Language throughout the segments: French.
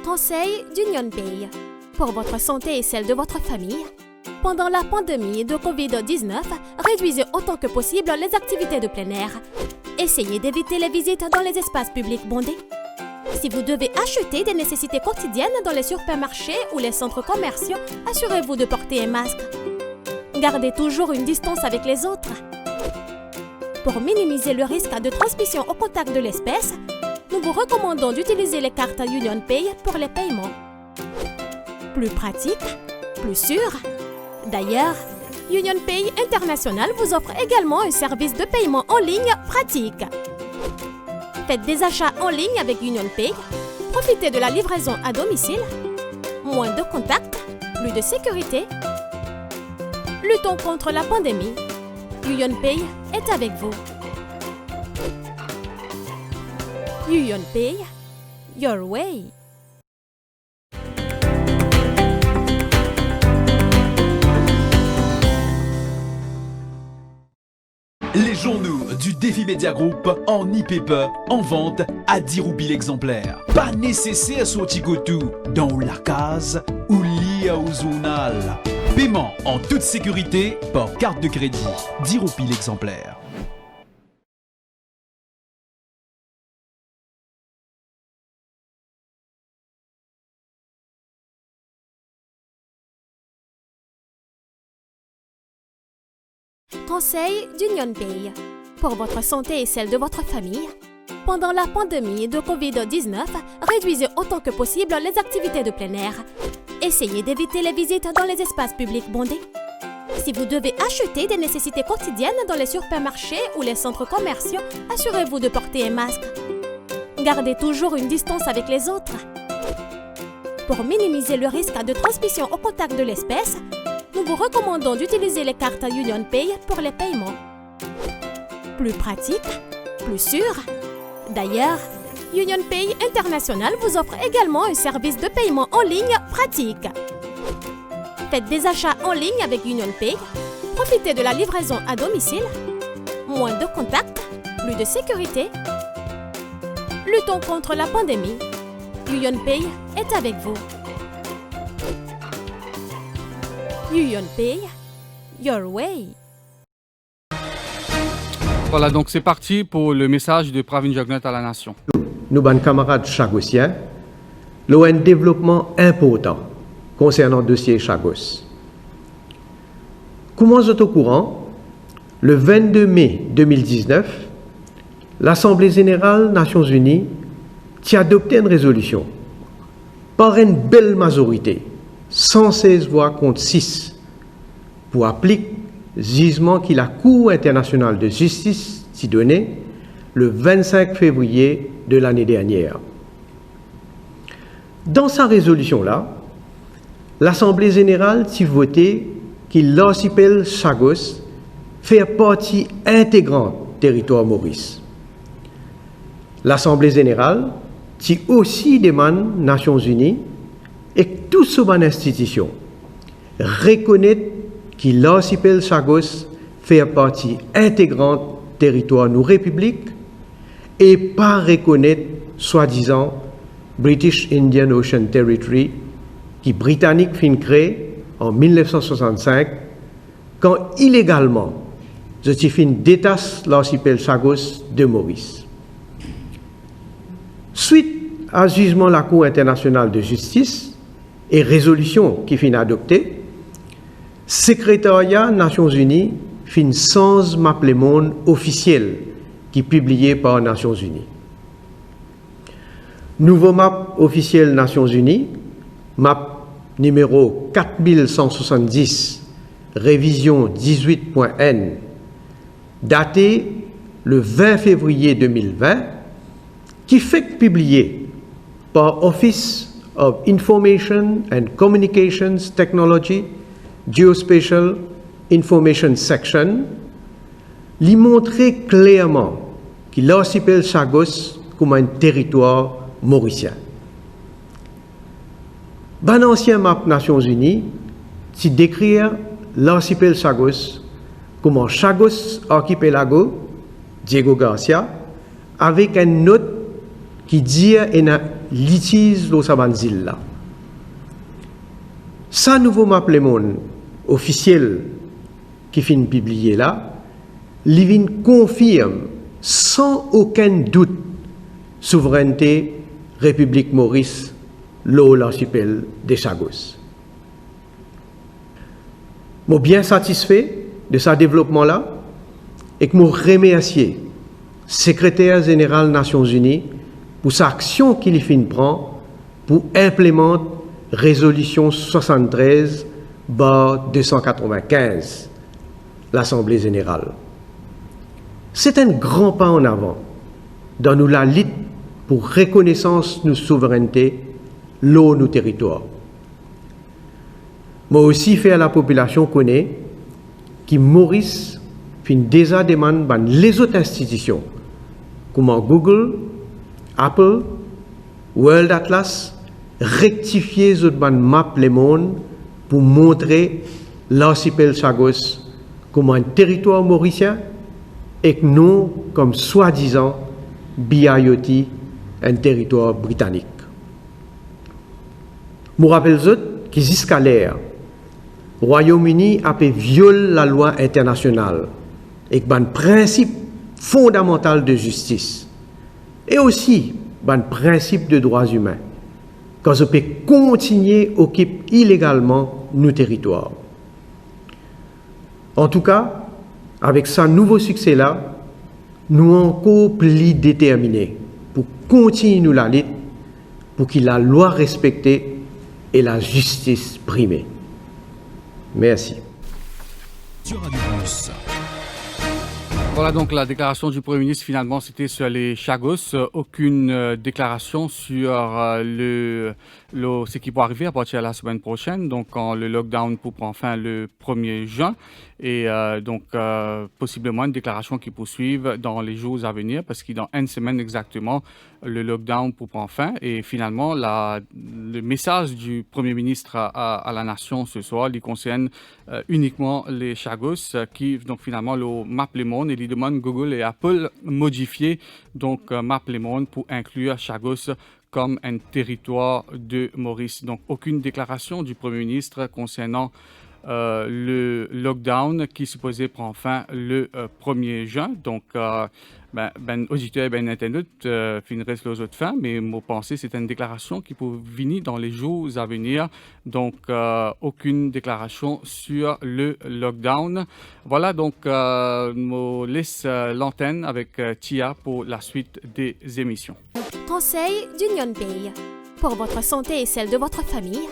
Conseil d'Union Pay. Pour votre santé et celle de votre famille, pendant la pandémie de Covid-19, réduisez autant que possible les activités de plein air. Essayez d'éviter les visites dans les espaces publics bondés. Si vous devez acheter des nécessités quotidiennes dans les supermarchés ou les centres commerciaux, assurez-vous de porter un masque. Gardez toujours une distance avec les autres. Pour minimiser le risque de transmission au contact de l'espèce, nous vous recommandons d'utiliser les cartes Union Pay pour les paiements. Plus pratique, plus sûr. D'ailleurs, Union Pay International vous offre également un service de paiement en ligne pratique. Faites des achats en ligne avec Union Pay, profitez de la livraison à domicile, moins de contacts, plus de sécurité. Luttons contre la pandémie. Union Pay est avec vous. Union Pay, your way. Les journaux du Défi Media Group en e-paper en vente à 10 roupies l'exemplaire. Pas nécessaire sortir tout dans la case ou lié au journal. Paiement en toute sécurité par carte de crédit. 10 roupies l'exemplaire. Conseil d'Union Pay. Pour votre santé et celle de votre famille, pendant la pandémie de Covid-19, réduisez autant que possible les activités de plein air. Essayez d'éviter les visites dans les espaces publics bondés. Si vous devez acheter des nécessités quotidiennes dans les supermarchés ou les centres commerciaux, assurez-vous de porter un masque. Gardez toujours une distance avec les autres. Pour minimiser le risque de transmission au contact de l'espèce, nous vous recommandons d'utiliser les cartes Union Pay pour les paiements. Plus pratique, plus sûr. D'ailleurs, Union Pay International vous offre également un service de paiement en ligne pratique. Faites des achats en ligne avec Union Pay, profitez de la livraison à domicile, moins de contacts, plus de sécurité. Luttons contre la pandémie. Union Pay est avec vous. Union Pay, your way. Voilà, donc c'est parti pour le message de Pravin Jagnat à la nation. Nous, nos camarades chagossiens, nous avons un développement important concernant le dossier Chagos. Comment vous êtes au courant, le 22 mai 2019, l'Assemblée générale des Nations Unies a adopté une résolution par une belle majorité, 116 voix contre 6, pour appliquer le jugement que la Cour internationale de justice s'y donnait le 25 février de l'année dernière. Dans sa résolution-là, l'Assemblée générale s'y voté que l'archipel Chagos fait partie intégrante du territoire Maurice. L'Assemblée générale s'y aussi demande aux Nations Unies et toutes ces institutions reconnaissent que l'archipel Chagos fait partie intégrante du territoire de nos républiques et pas reconnaître, soi-disant, British Indian Ocean Territory, qui Britannique fin créé en 1965, quand illégalement, je fin détache l'archipel Chagos de Maurice. Suite à jugement de la Cour internationale de justice et résolution qui fin adoptée, Secrétariat des Nations Unies fin sans map le monde officiel qui est publié par les Nations Unies. Nouveau map officiel des Nations Unies, map numéro 4170, révision 18.N, daté le 20 février 2020, qui fait publié par Office of Information and Communications Technology, Geospatial Information Section, lui montrait clairement que l'archipel Chagos comme un territoire mauricien. Dans l'ancien map Nations Unies, si décrire l'archipel Chagos comme un Chagos Archipelago, Diego Garcia, avec une note qui dit litige dans sa banzille là. Sa nouveau map le monde officiel qui finit publié là, Livin confirme sans aucun doute souveraineté République Maurice, l'archipel des Chagos. Je suis bien satisfait de ce développement-là et que je remercie le secrétaire général des Nations Unies pour sa action qu'il prend pour implémenter résolution 73/295 l'Assemblée générale. C'est un grand pas en avant dans la lutte pour reconnaissance de nos souverainetés, nos territoires. Moi aussi fait à la population connaître que Maurice fait déjà demande les autres institutions comme Google, Apple, World Atlas rectifier les map le monde pour montrer l'archipel Chagos comme un territoire mauricien et que nous comme soi-disant BIOT un territoire britannique. Je me rappelle que jusqu'à l'ère, le Royaume-Uni a violé la loi internationale et un principe fondamental de justice et aussi un principe de droits humains quand on peut continuer à occuper illégalement nos territoires. En tout cas, avec ce nouveau succès-là, nous sommes encore plus déterminés pour continuer la lutte pour que la loi respectée et la justice primée. Merci. Voilà donc la déclaration du Premier ministre. Finalement, c'était sur les Chagos. Aucune déclaration sur ce qui peut arriver à partir de la semaine prochaine. Donc, quand le lockdown pour prendre fin le 1er juin. Et donc, possiblement une déclaration qui poursuive dans les jours à venir, parce que dans une semaine exactement, le lockdown pour prendre fin. Et finalement, le message du Premier ministre à la nation ce soir, il concerne uniquement les Chagos, qui donc finalement le map le monde et il demande Google et Apple modifier donc map le monde pour inclure Chagos comme un territoire de Maurice. Donc, aucune déclaration du Premier ministre concernant le lockdown qui supposé prendre fin le 1er juin. Donc, auditeur et internaute finiraient les autres fins, mais mon pensée, c'est une déclaration qui peut venir dans les jours à venir. Donc, aucune déclaration sur le lockdown. Voilà, donc, je laisse l'antenne avec Tia pour la suite des émissions. Conseil d'Union Bay. Pour votre santé et celle de votre famille,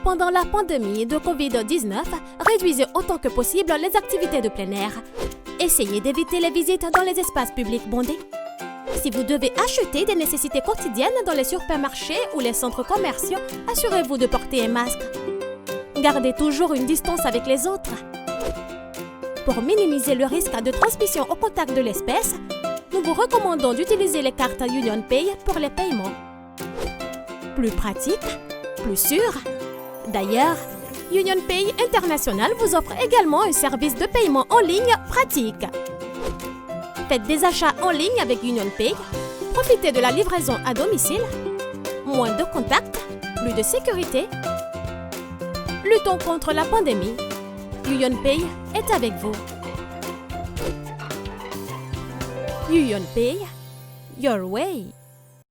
pendant la pandémie de COVID-19, réduisez autant que possible les activités de plein air. Essayez d'éviter les visites dans les espaces publics bondés. Si vous devez acheter des nécessités quotidiennes dans les supermarchés ou les centres commerciaux, assurez-vous de porter un masque. Gardez toujours une distance avec les autres. Pour minimiser le risque de transmission au contact de l'espèce, nous vous recommandons d'utiliser les cartes Union Pay pour les paiements. Plus pratique, plus sûr. D'ailleurs, Union Pay International vous offre également un service de paiement en ligne pratique. Faites des achats en ligne avec Union Pay, profitez de la livraison à domicile, moins de contacts, plus de sécurité. Luttons contre la pandémie. Union Pay est avec vous. Union Pay, your way.